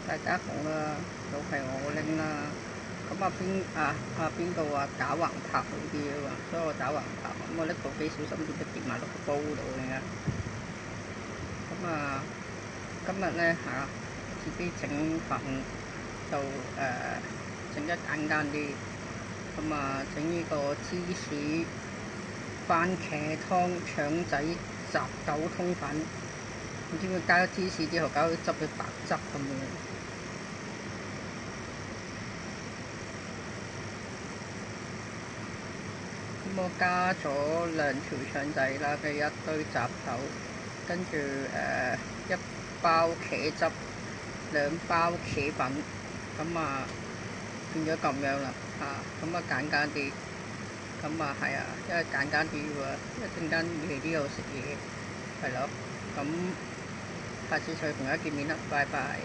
大家好啦，又係我拎啦。咁邊個話打橫拍好啲啊嘛，所以我打橫拍。咁我拎部機小心啲，跌埋落個煲度嘅。今日咧自己整飯就整得簡單啲。整呢個芝士番茄湯腸仔雜豆通粉，唔知佢加咗芝士之後搞到汁嘅白汁咁樣。我加咗2條腸仔啦，跟住一堆雜豆，跟住1包茄汁，2包茄粉，變咗咁樣啦簡單啲，因為簡單啲喎，一陣間嚟呢度食嘢，係咯，下次再同大家見面啦，拜拜。